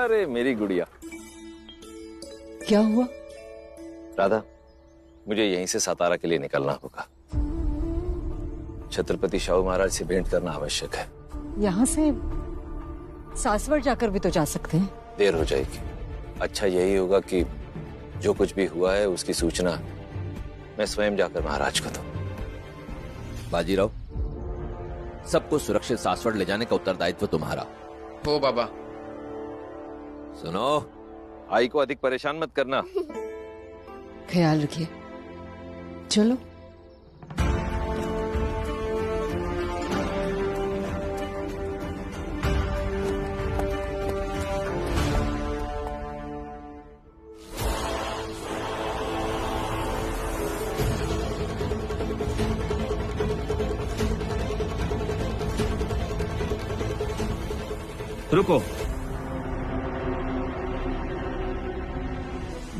अरे मेरी गुड़िया। क्या हुआ? राधा, मुझे यहीं से सातारा के लिए निकलना होगा। छत्रपति शाहू महाराज से भेंट करना आवश्यक है। यहाँ से सासवड़ जाकर भी तो जा सकते हैं। देर हो जाएगी। अच्छा यही होगा कि जो कुछ भी हुआ है उसकी सूचना मैं स्वयं जाकर महाराज को दूं। बाजीराव, सबको सुरक्षित सासवड़ ले जाने का उत्तरदायित्व तुम्हारा। हो बाबा। सुनो, आई को अधिक परेशान मत करना। ख्याल रखिए। चलो। रुको।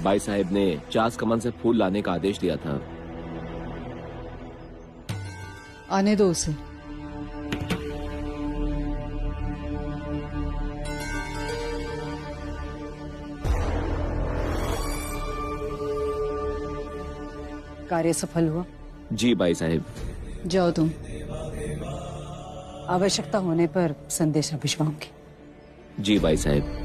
भाई साहब ने चास कमान से फूल लाने का आदेश दिया था। आने दो उसे। कार्य सफल हुआ? जी भाई साहब। जाओ तुम। आवश्यकता होने पर संदेशा भिजवाऊंगी। जी भाई साहब।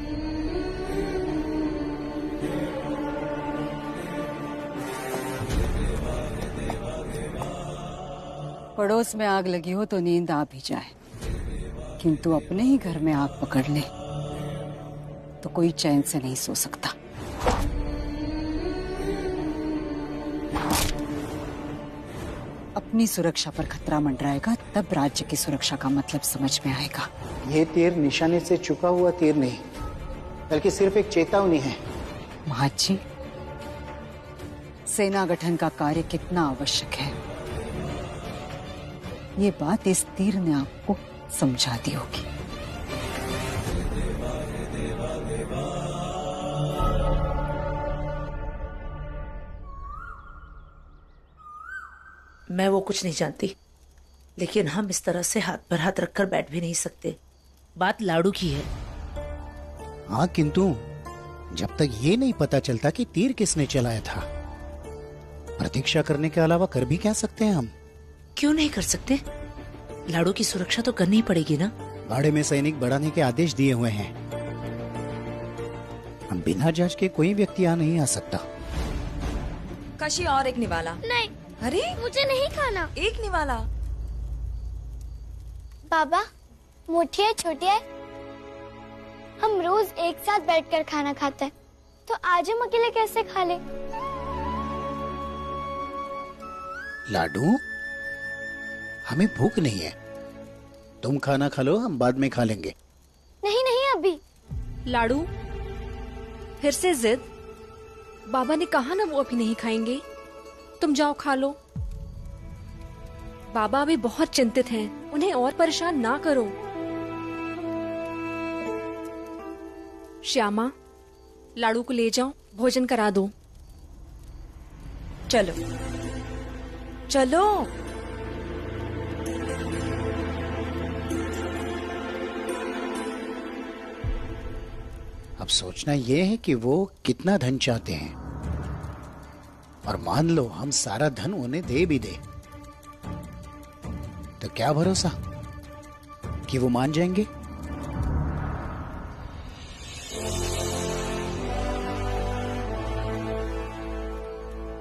पड़ोस में आग लगी हो तो नींद आ भी जाए, किंतु अपने ही घर में आग पकड़ ले तो कोई चैन से नहीं सो सकता। अपनी सुरक्षा पर खतरा मंडराएगा तब राज्य की सुरक्षा का मतलब समझ में आएगा। ये तीर निशाने से चुका हुआ तीर नहीं, बल्कि सिर्फ एक चेतावनी है। महाजी, सेना गठन का कार्य कितना आवश्यक है, ये बात इस तीर ने आपको समझा दी होगी। मैं वो कुछ नहीं जानती, लेकिन हम इस तरह से हाथ पर हाथ रखकर बैठ भी नहीं सकते। बात लाड़ू की है। हाँ, किंतु जब तक ये नहीं पता चलता कि तीर किसने चलाया था, प्रतीक्षा करने के अलावा कर भी क्या सकते हैं हम? क्यों नहीं कर सकते? लाड़ू की सुरक्षा तो करनी ही पड़ेगी ना। बाड़े में सैनिक बढ़ाने के आदेश दिए हुए हैं। हम बिना जांच के कोई व्यक्ति यहाँ नहीं आ सकता। काशी, और एक निवाला। नहीं। अरे मुझे नहीं खाना। एक निवाला। बाबा, मोटी है छोटी है, हम रोज एक साथ बैठकर खाना खाते हैं, तो आज हम अकेले कैसे खा ले? लाडू, हमें भूख नहीं है, तुम खाना खा लो, हम बाद में खा लेंगे। नहीं नहीं, अभी। लाडू, फिर से जिद। बाबा ने कहा ना वो अभी नहीं खाएंगे, तुम जाओ खा लो। बाबा अभी बहुत चिंतित हैं, उन्हें और परेशान ना करो। श्यामा, लाडू को ले जाओ, भोजन करा दो। चलो चलो। अब सोचना यह है कि वो कितना धन चाहते हैं, और मान लो हम सारा धन उन्हें दे भी दे, तो क्या भरोसा कि वो मान जाएंगे?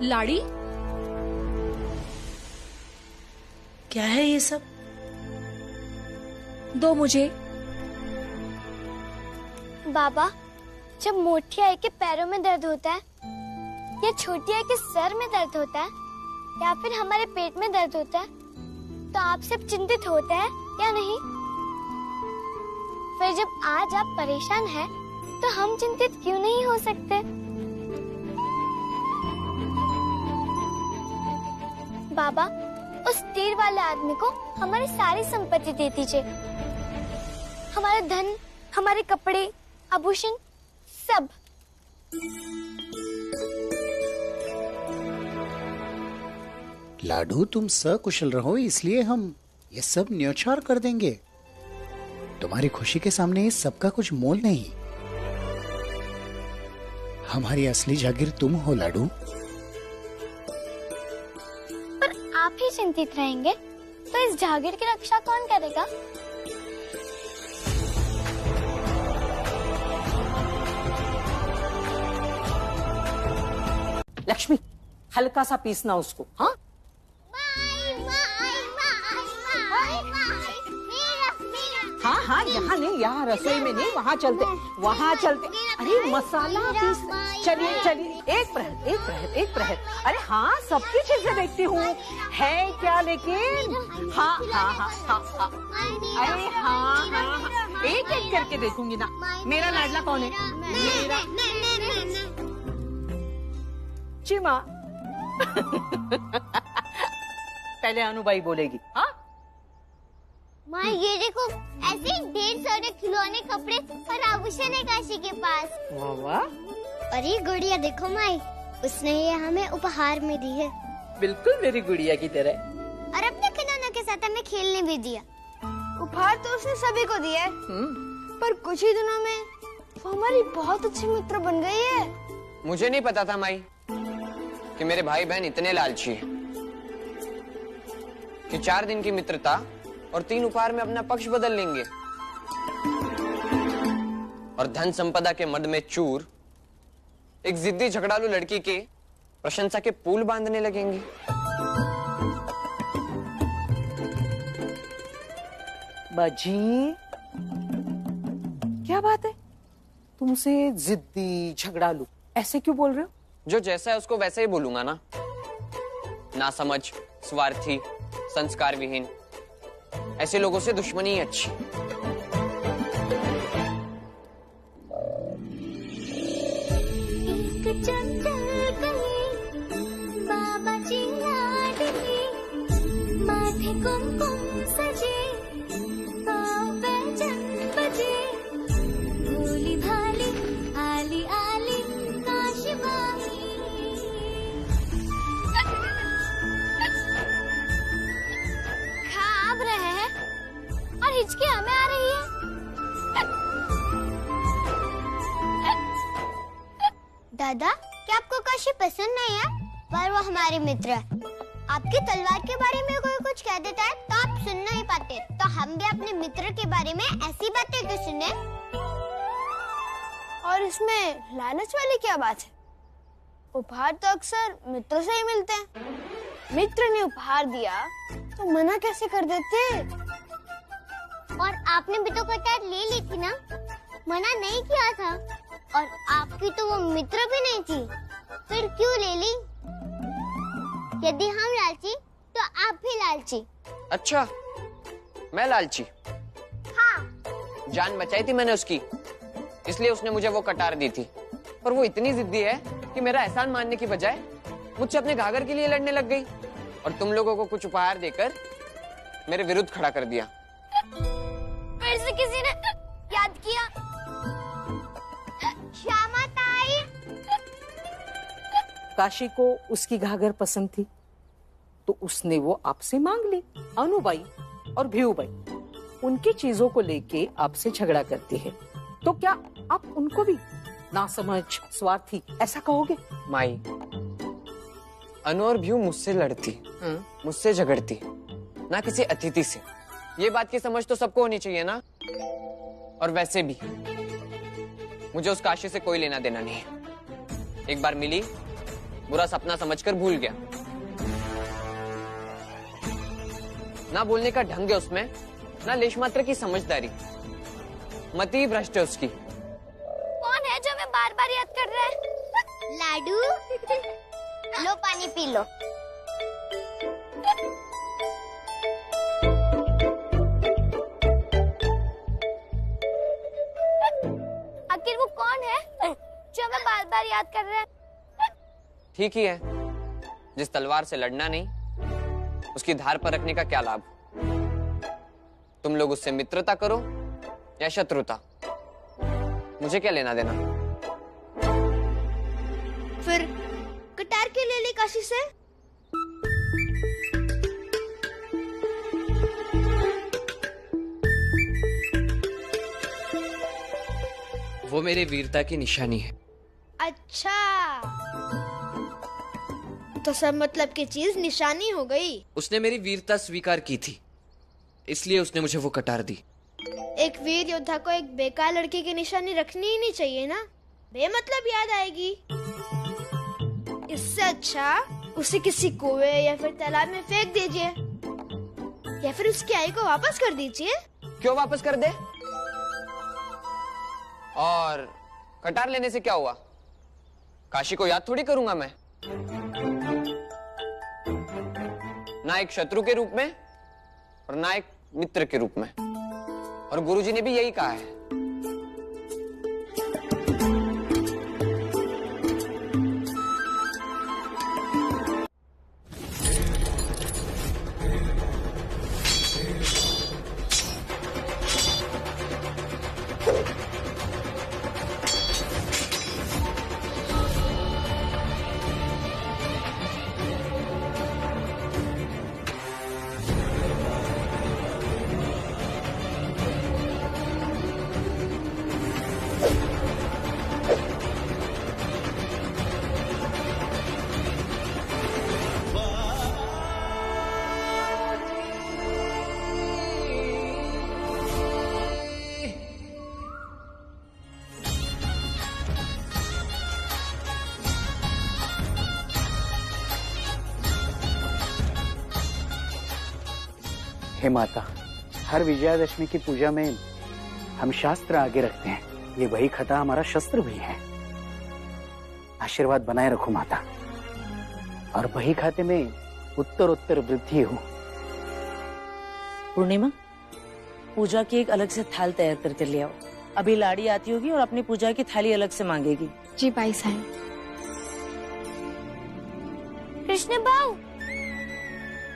लाड़ी, क्या है ये सब? दो मुझे। बाबा, जब मोटी आई के पैरों में दर्द होता है, या छोटी आई के सर में दर्द होता है, या फिर हमारे पेट में दर्द होता है, तो आप सब चिंतित होते हैं या नहीं? फिर जब आज आप परेशान हैं, तो हम चिंतित क्यों नहीं हो सकते? बाबा, उस तीर वाले आदमी को हमारी सारी संपत्ति दे दीजिए, हमारा धन, हमारे कपड़े, आभूषण, सब। लाडू, तुम सकुशल रहो, इसलिए हम ये सब न्यौछावर कर देंगे। तुम्हारी खुशी के सामने इस सब का कुछ मोल नहीं। हमारी असली जागीर तुम हो लाडू। पर आप ही चिंतित रहेंगे तो इस जागीर की रक्षा कौन करेगा? लक्ष्मी, हल्का सा पीसना उसको। हाँ, हाँ हाँ, यहाँ नहीं, यहाँ रसोई में नहीं, वहाँ चलते, वहाँ चलते। अरे मसाला पीस, चलिए चलिए, एक प्रहर एक प्रहर एक प्रहर। अरे हाँ, सबकी चीजें देखती हूँ, है क्या लेकिन? हाँ हाँ हाँ हाँ हाँ, अरे हाँ हाँ हाँ, एक एक करके देखूंगी ना। मेरा लाडला कौन है? मेरा चिमा। पहले अनुबाई बोलेगी। हाँ माँ, ये देखो, ऐसे ही ढेर सारे खिलौने, कपड़े और आभूषण है काशी के पास। वाह वाह, अरे गुड़िया देखो माई, उसने ये हमें उपहार में दी है। बिल्कुल मेरी गुड़िया की तरह। और अपने खिलौनों के साथ हमें खेलने भी दिया। उपहार तो उसने सभी को दिया है, पर कुछ ही दिनों में वो हमारी बहुत अच्छी मित्र बन गई है। मुझे नहीं पता था माई कि मेरे भाई बहन इतने लालची हैं कि 4 दिन की मित्रता और 3 उपहार में अपना पक्ष बदल लेंगे और धन संपदा के मद में चूर एक जिद्दी झगड़ालू लड़की के प्रशंसा के पुल बांधने लगेंगे। बाजी, क्या बात है? तुमसे जिद्दी झगड़ालू ऐसे क्यों बोल रहे हो? जो जैसा है उसको वैसे ही बोलूंगा ना। नासमझ, स्वार्थी, संस्कार विहीन, ऐसे लोगों से दुश्मनी ही अच्छी। बाबा जी लाडली, माथे कुमकुम सजे, बजे, भोली भाली, आली आली, काशीबाई। खाब रहे हैं और हिचकी हमें आ रही है। दादा, क्या आपको काशी पसंद नहीं है? पर वो हमारे मित्र है। आपकी तलवार के बारे में कोई कुछ कह देता है तो आप सुन नहीं पाते, तो हम भी अपने मित्र के बारे में ऐसी बातें क्यों सुने? और इसमें लालच वाली क्या बात है? उपहार तो अक्सर मित्र से ही मिलते हैं। मित्र ने उपहार दिया तो मना कैसे कर देते? और आपने भी तो कटार ले ली थी ना, मना नहीं किया था। और आपकी तो वो मित्र भी नहीं थी, फिर क्यों ले ली? यदि हम लालची तो आप भी लालची। अच्छा, मैं लालची? हाँ। जान बचाई थी मैंने उसकी, इसलिए उसने मुझे वो कटार दी थी। पर वो इतनी जिद्दी है कि मेरा एहसान मानने की बजाय मुझसे अपने घाघर के लिए लड़ने लग गई और तुम लोगों को कुछ उपहार देकर मेरे विरुद्ध खड़ा कर दिया। फिर से किसी ने याद किया, श्यामा ताई। काशी को उसकी घाघर पसंद थी तो उसने वो आपसे मांग ली। अनुबाई और भीऊबाई उनकी चीजों को लेके आपसे झगड़ा करती है, तो क्या आप उनको भी नासमझ, स्वार्थी ऐसा कहोगे? माई, अनु और भीऊ मुझसे लड़ती, मुझसे झगड़ती, ना किसी अतिथि से। ये बात की समझ तो सबको होनी चाहिए ना। और वैसे भी मुझे उस काशी से कोई लेना देना नहीं है। एक बार मिली, बुरा सपना समझकर भूल गया। ना बोलने का ढंग है उसमें, ना लेश मात्र की समझदारी। मति भ्रष्ट है उसकी। कौन है जो हमें बार बार याद कर रहा है? लाडू, लो पानी पी लो। आखिर वो कौन है जो हमें बार बार याद कर रहा है? ठीक ही है, जिस तलवार से लड़ना नहीं, उसकी धार पर रखने का क्या लाभ? तुम लोग उससे मित्रता करो या शत्रुता, मुझे क्या लेना देना। फिर कटार के ले ली काशी से? वो मेरे वीरता की निशानी है। अच्छा, तो सब मतलब की चीज निशानी हो गई। उसने मेरी वीरता स्वीकार की थी, इसलिए उसने मुझे वो कटार दी। एक वीर योद्धा को एक बेकार लड़की की निशानी रखनी ही नहीं चाहिए ना, बेमतलब याद आएगी। इससे अच्छा उसे किसी कुएं या फिर तालाब में फेंक दीजिए, या फिर उसकी आई को वापस कर दीजिए। क्यों वापस कर दे? और कटार लेने से क्या हुआ? काशी को याद थोड़ी करूंगा मैं, ना एक शत्रु के रूप में और ना एक मित्र के रूप में। और गुरुजी ने भी यही कहा है। हे माता, हर विजयादशमी की पूजा में हम शास्त्र आगे रखते हैं। ये वही खता हमारा शस्त्र भी है। आशीर्वाद बनाए रखो माता, और वही खाते में उत्तर उत्तर वृद्धि हो। पूर्णिमा, पूजा की एक अलग से थाल तैयार करके ले आओ। अभी लाड़ी आती होगी और अपनी पूजा की थाली अलग से मांगेगी। जी भाई साहब। कृष्ण भाऊ,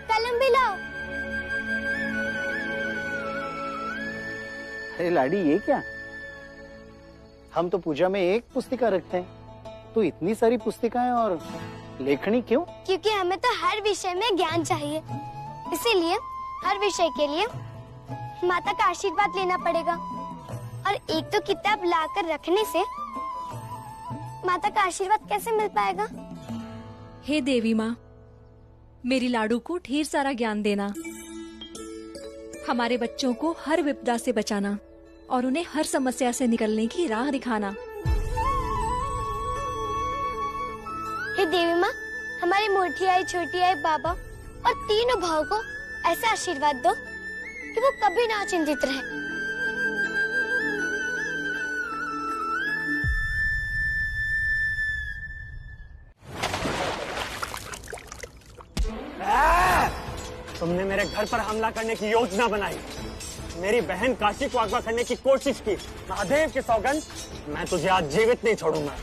कलम भी लाओ। अरे लाडी, ये क्या? हम तो पूजा में एक पुस्तिका रखते हैं, तो इतनी सारी पुस्तिकाएं और लेखनी क्यों? क्योंकि हमें तो हर विषय में ज्ञान चाहिए, इसीलिए हर विषय के लिए माता का आशीर्वाद लेना पड़ेगा। और एक तो किताब लाकर रखने से माता का आशीर्वाद कैसे मिल पाएगा? हे देवी माँ, मेरी लाडू को ढेर सारा ज्ञान देना, हमारे बच्चों को हर विपदा से बचाना और उन्हें हर समस्या से निकलने की राह दिखाना। हे देवी माँ, हमारी मोटी आई, छोटी आई, बाबा और तीनों भाव को ऐसा आशीर्वाद दो कि वो कभी ना चिंतित रहे। तुमने मेरे घर पर हमला करने की योजना बनाई, मेरी बहन काशी को अगवा करने की कोशिश की। महादेव की सौगंध, मैं तुझे आज जीवित नहीं छोड़ूंगा।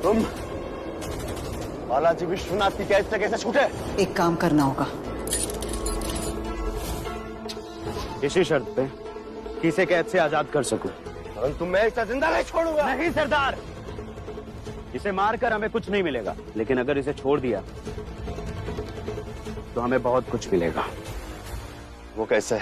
तुम बालाजी विश्वनाथ की कैद से कैसे छूटे? एक काम करना होगा। इसी शर्त पे कि इसे कैद से आजाद कर सकूं। परंतु मैं इसे जिंदा नहीं छोड़ूंगा। नहीं सरदार, इसे मारकर हमें कुछ नहीं मिलेगा, लेकिन अगर इसे छोड़ दिया तो हमें बहुत कुछ मिलेगा। वो कैसे?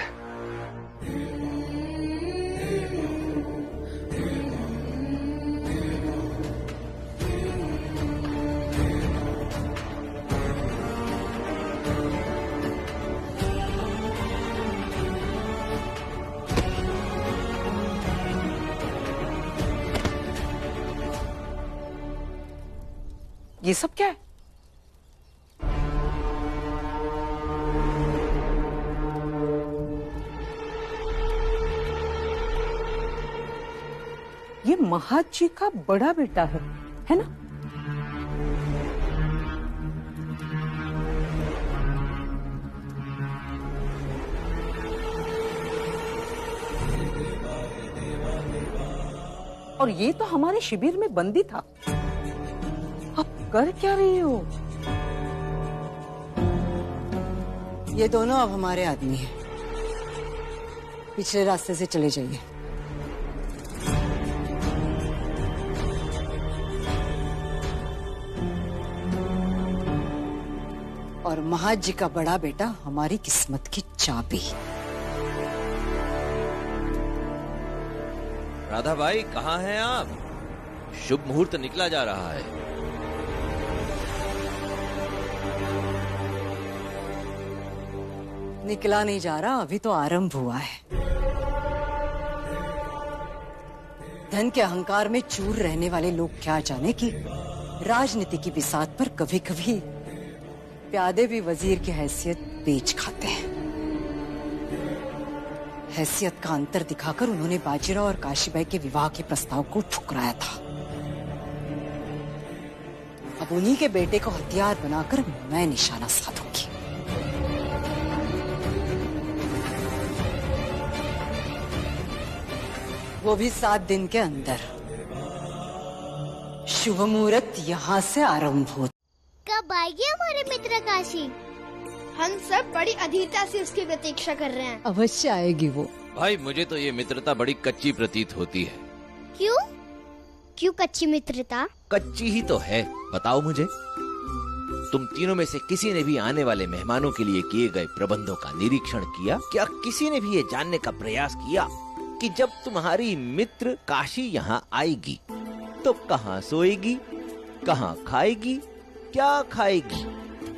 ये सब क्या है? ये महाज जी का बड़ा बेटा है ना? और ये तो हमारे शिविर में बंदी था। अब कर क्या रही हो? ये दोनों अब हमारे आदमी हैं। पिछले रास्ते से चले जाइए। और महाज जी का बड़ा बेटा हमारी किस्मत की चाबी। राधा भाई कहाँ हैं आप? शुभ मुहूर्त निकला जा रहा है। निकला नहीं जा रहा, अभी तो आरंभ हुआ है। धन के अहंकार में चूर रहने वाले लोग क्या जाने कि राजनीति की बिसात पर कभी कभी प्यादे भी वजीर की हैसियत बेच खाते हैं। हैसियत का अंतर दिखाकर उन्होंने बाजीराव और काशीबाई के विवाह के प्रस्ताव को ठुकराया था। अब उन्हीं के बेटे को हथियार बनाकर मैं निशाना साधूंगी। वो भी 7 दिन के अंदर। शुभ मुहूर्त यहाँ से आरंभ हो। कब आएगी हमारे मित्र काशी? हम सब बड़ी अधीरता से उसकी प्रतीक्षा कर रहे हैं। अवश्य आएगी वो। भाई मुझे तो ये मित्रता बड़ी कच्ची प्रतीत होती है। क्यों? क्यों कच्ची मित्रता? कच्ची ही तो है। बताओ मुझे, तुम तीनों में से किसी ने भी आने वाले मेहमानों के लिए किए गए प्रबंधों का निरीक्षण किया? क्या किसी ने भी ये जानने का प्रयास किया कि जब तुम्हारी मित्र काशी यहाँ आएगी तो कहाँ सोएगी, कहाँ खाएगी, क्या खाएगी,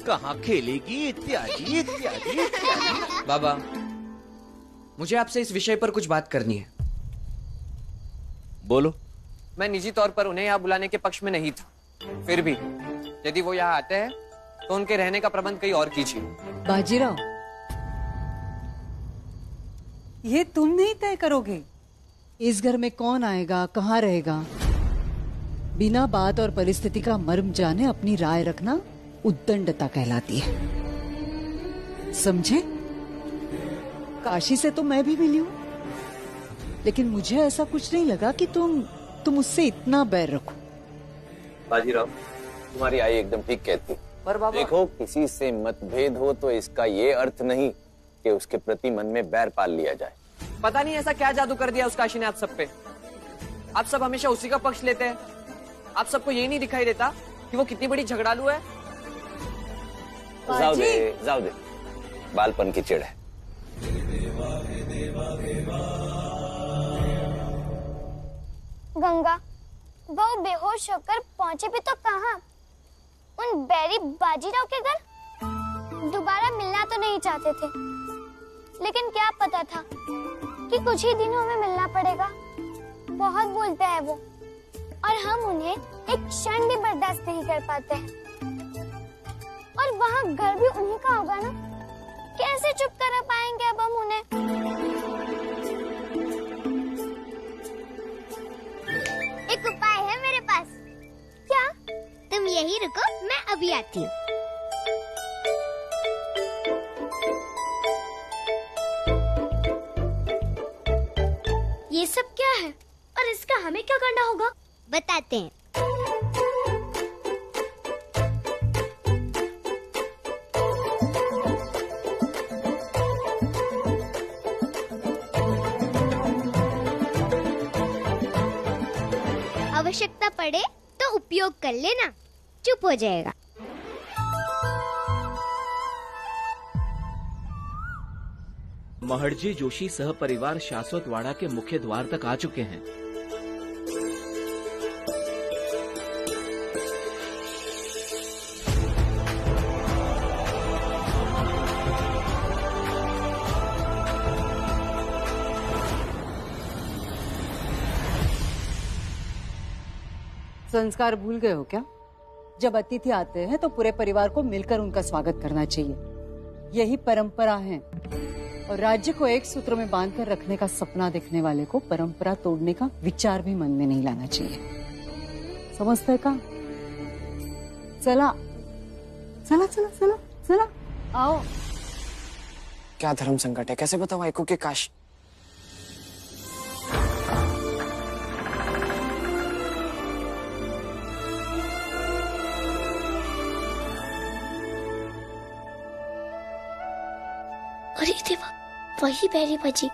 कहाँ खेलेगी, इत्यादि इत्यादि इत्यादि। बाबा, मुझे आपसे इस विषय पर कुछ बात करनी है। बोलो। मैं निजी तौर पर उन्हें यहाँ बुलाने के पक्ष में नहीं था, फिर भी यदि वो यहाँ आते हैं तो उनके रहने का प्रबंध कहीं और कीजिए। बाजीराव, ये तुम नहीं तय करोगे इस घर में कौन आएगा, कहाँ रहेगा। बिना बात और परिस्थिति का मर्म जाने अपनी राय रखना उद्दंडता कहलाती है, समझे? काशी से तो मैं भी मिली हूँ, लेकिन मुझे ऐसा कुछ नहीं लगा कि तुम उससे इतना बैर रखो। बाजीराव, तुम्हारी आई एकदम ठीक कहती। पर बाबा, देखो, किसी से मतभेद हो तो इसका ये अर्थ नहीं कि उसके प्रति मन में बैर पाल लिया जाए। पता नहीं ऐसा क्या जादू कर दिया उस काशी ने आप सब पे। आप सब हमेशा उसी का पक्ष लेते हैं। आप सबको ये नहीं दिखाई देता कि वो कितनी बड़ी झगड़ालू है। जाओ दे, बालपन की चिढ़ है। गंगा, वो बेहोश होकर पहुंचे भी तो कहाँ? उन बैरी बाजीराव के घर। दोबारा मिलना तो नहीं चाहते थे, लेकिन क्या पता था कि कुछ ही दिनों में मिलना पड़ेगा। बहुत बोलते हैं वो, और हम उन्हें एक क्षण भी बर्दाश्त नहीं कर पाते हैं। और वहाँ घर भी उन्हीं का होगा ना, कैसे चुप कर पाएंगे अब हम उन्हें? एक उपाय है मेरे पास। क्या? तुम यहीं रुको, मैं अभी आती हूँ। ये सब क्या है और इसका हमें क्या करना होगा? बताते हैं। आवश्यकता पड़े तो उपयोग कर लेना, चुप हो जाएगा। महर्जी जोशी सह परिवार शाश्वत वाड़ा के मुख्य द्वार तक आ चुके हैं। संस्कार भूल गए हो क्या? जब अतिथि आते हैं तो पूरे परिवार को मिलकर उनका स्वागत करना चाहिए। यही परंपरा है, और राज्य को एक सूत्र में बांधकर रखने का सपना देखने वाले को परंपरा तोड़ने का विचार भी मन में नहीं लाना चाहिए। समझते का? चला चला चला चला चला, आओ। क्या धर्म संकट है, कैसे बताऊं आइको के काश। अरे देवा, वही बैरी बजी।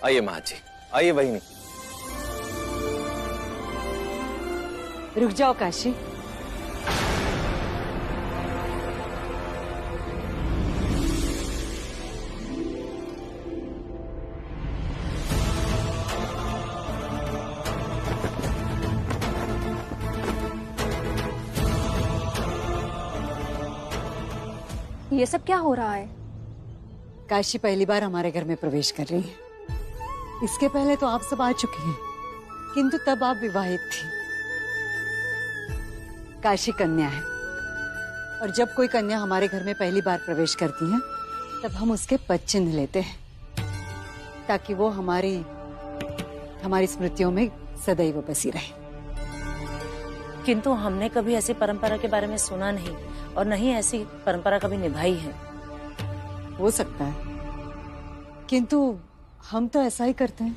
आइए महाजी, आइए बहिनी। रुक जाओ काशी। ये सब क्या हो रहा है? काशी पहली बार हमारे घर में प्रवेश कर रही है। इसके पहले तो आप सब आ चुके हैं, किंतु तब आप विवाहित थी। काशी कन्या है, और जब कोई कन्या हमारे घर में पहली बार प्रवेश करती है तब हम उसके पद चिन्ह लेते हैं, ताकि वो हमारी स्मृतियों में सदैव बसी रहे। किंतु हमने कभी ऐसी परंपरा के बारे में सुना नहीं, और नहीं ऐसी परंपरा कभी निभाई है। हो सकता है, किंतु हम तो ऐसा ही करते हैं।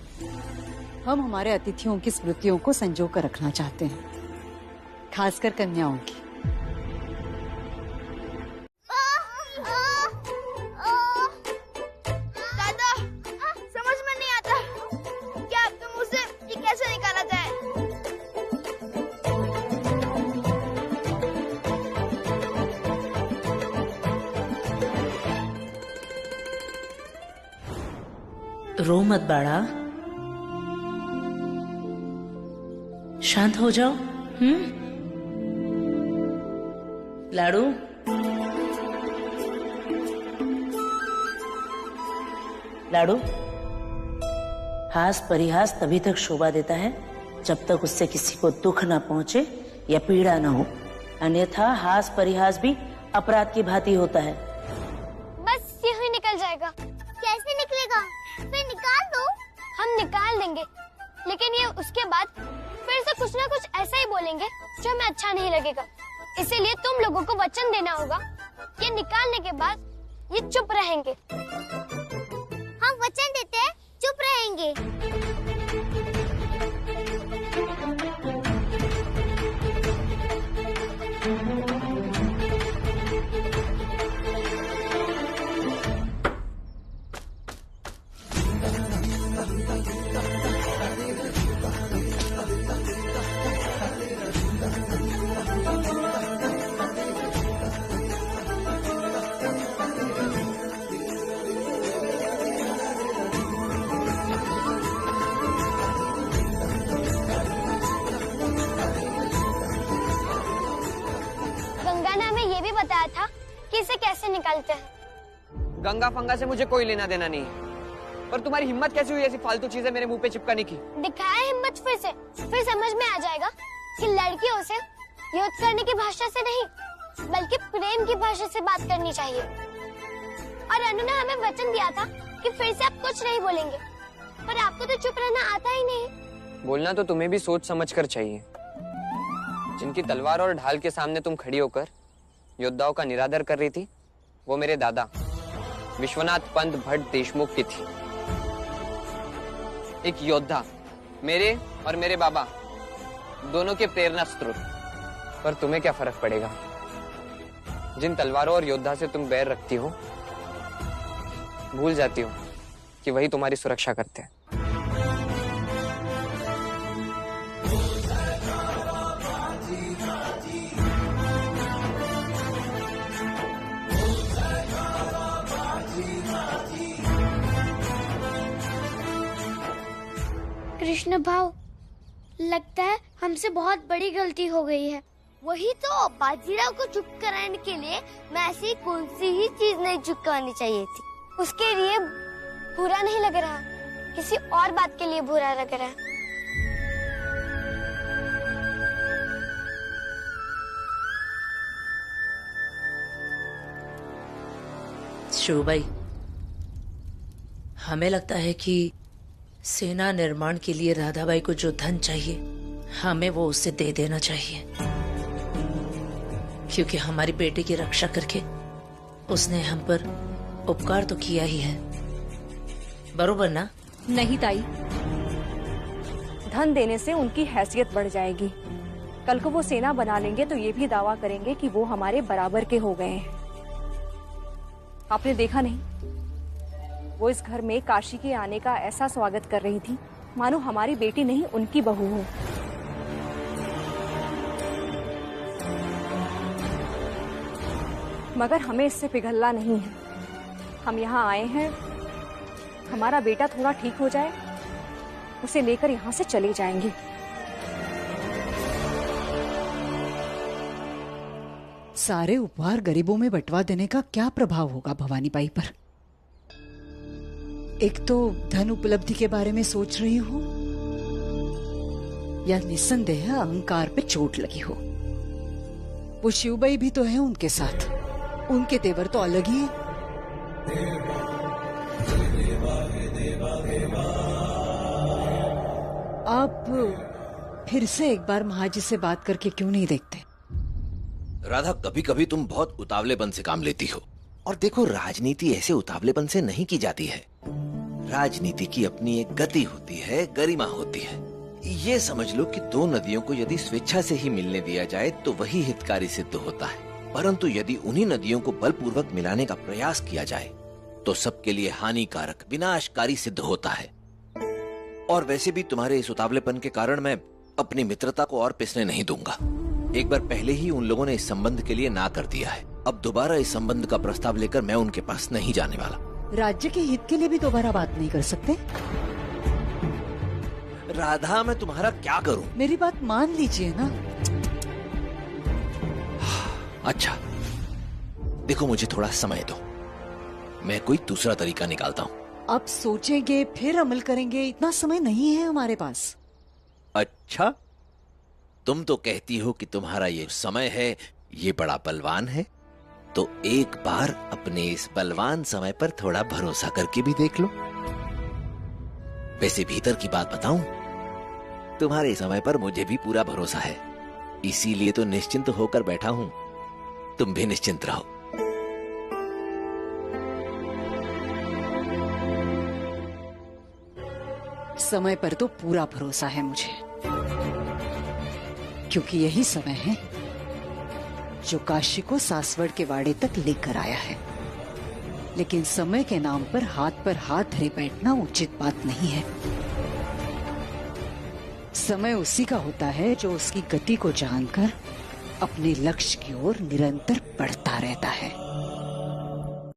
हम हमारे अतिथियों की स्मृतियों को संजो कर रखना चाहते हैं, खासकर कन्याओं की। दादा, समझ में नहीं आता क्या अब तुम उसे ये कैसे निकाला जाए। रो मत बाड़ा, शांत हो जाओ। लाडू, लाडू, हास परिहास तभी तक शोभा देता है जब तक उससे किसी को दुख ना पहुंचे या पीड़ा ना हो, अन्यथा हास परिहास भी अपराध की भांति होता है। बस ये ही निकल जाएगा। कैसे निकलेगा? फिर निकाल दो। हम निकाल देंगे, लेकिन ये उसके बाद फिर से कुछ ना कुछ ऐसा ही बोलेंगे जो हमें अच्छा नहीं लगेगा। इसीलिए तुम लोगों को वचन देना होगा कि निकालने के बाद ये चुप रहेंगे। हम वचन देते हैं, चुप रहेंगे। बताया था कि इसे कैसे निकालते हैं। गंगा फंगा से मुझे कोई लेना देना नहीं, पर तुम्हारी हिम्मत कैसे हुई ऐसी फालतू चीजें मेरे मुंह पे चिपकाने की? दिखाया हिम्मत फिर समझ में आ जाएगा कि लड़कियों से युद्ध करने की भाषा से नहीं, बल्कि प्रेम की भाषा से बात करनी चाहिए। और अनु ने हमें वचन दिया था कि फिर से आप कुछ नहीं बोलेंगे, पर आपको तो चुप रहना आता ही नहीं। बोलना तो तुम्हें भी सोच समझ कर चाहिए। जिनकी तलवार और ढाल के सामने तुम खड़ी होकर योद्धाओं का निरादर कर रही थी, वो मेरे दादा विश्वनाथ पंत भट्ट देशमुख की थी। एक योद्धा, मेरे और मेरे बाबा दोनों के प्रेरणा स्रोत। पर तुम्हें क्या फर्क पड़ेगा? जिन तलवारों और योद्धा से तुम बैर रखती हो भूल जाती हो कि वही तुम्हारी सुरक्षा करते हैं। कृष्ण भाव, लगता है हमसे बहुत बड़ी गलती हो गई है। वही तो, बाजीराव को चुप कराने के लिए मैं ऐसी कौन सी ही चीज नहीं चुकानी चाहिए थी। उसके लिए बुरा नहीं लग रहा, किसी और बात के लिए बुरा लग रहा है। शिवबाई, हमें लगता है कि सेना निर्माण के लिए राधाबाई को जो धन चाहिए हमें वो उसे दे देना चाहिए, क्योंकि हमारी बेटी की रक्षा करके उसने हम पर उपकार तो किया ही है, बरोबर ना? नहीं ताई, धन देने से उनकी हैसियत बढ़ जाएगी। कल को वो सेना बना लेंगे तो ये भी दावा करेंगे कि वो हमारे बराबर के हो गए हैं। आपने देखा नहीं, वो इस घर में काशी के आने का ऐसा स्वागत कर रही थी मानो हमारी बेटी नहीं उनकी बहू हो। मगर हमें इससे पिघलना नहीं है। हम यहाँ आए हैं, हमारा बेटा थोड़ा ठीक हो जाए, उसे लेकर यहाँ से चले जाएंगे। सारे उपहार गरीबों में बंटवा देने का क्या प्रभाव होगा भवानी बाई पर? एक तो धन उपलब्धि के बारे में सोच रही हो, या निस्संदेह अहंकार पे चोट लगी हो। वो शिवबाई भी तो है उनके साथ, उनके तेवर तो अलग ही है। आप फिर से एक बार महाजी से बात करके क्यों नहीं देखते? राधा, कभी कभी तुम बहुत उतावलेपन से काम लेती हो। और देखो, राजनीति ऐसे उतावलेपन से नहीं की जाती है। राजनीति की अपनी एक गति होती है, गरिमा होती है। ये समझ लो कि दो नदियों को यदि स्वेच्छा से ही मिलने दिया जाए तो वही हितकारी सिद्ध होता है, परंतु यदि उन्हीं नदियों को बलपूर्वक मिलाने का प्रयास किया जाए तो सबके लिए हानिकारक, विनाशकारी सिद्ध होता है। और वैसे भी तुम्हारे इस उतावलेपन के कारण मैं अपनी मित्रता को और पिसने नहीं दूंगा। एक बार पहले ही उन लोगों ने इस संबंध के लिए ना कर दिया है। अब दोबारा इस संबंध का प्रस्ताव लेकर मैं उनके पास नहीं जाने वाला। राज्य के हित के लिए भी दोबारा बात नहीं कर सकते? राधा, मैं तुम्हारा क्या करूं? मेरी बात मान लीजिए ना। अच्छा, देखो, मुझे थोड़ा समय दो, मैं कोई दूसरा तरीका निकालता हूँ। अब सोचेंगे फिर अमल करेंगे, इतना समय नहीं है हमारे पास। अच्छा, तुम तो कहती हो कि तुम्हारा ये समय है, ये बड़ा बलवान है, तो एक बार अपने इस बलवान समय पर थोड़ा भरोसा करके भी देख लो। वैसे भीतर की बात बताऊं, तुम्हारे समय पर मुझे भी पूरा भरोसा है, इसीलिए तो निश्चिंत होकर बैठा हूं। तुम भी निश्चिंत रहो। समय पर तो पूरा भरोसा है मुझे, क्योंकि यही समय है जो काशी को सासवड़ के वाड़े तक लेकर आया है। लेकिन समय के नाम पर हाथ धरे बैठना उचित बात नहीं है। समय उसी का होता है जो उसकी गति को जानकर अपने लक्ष्य की ओर निरंतर बढ़ता रहता है।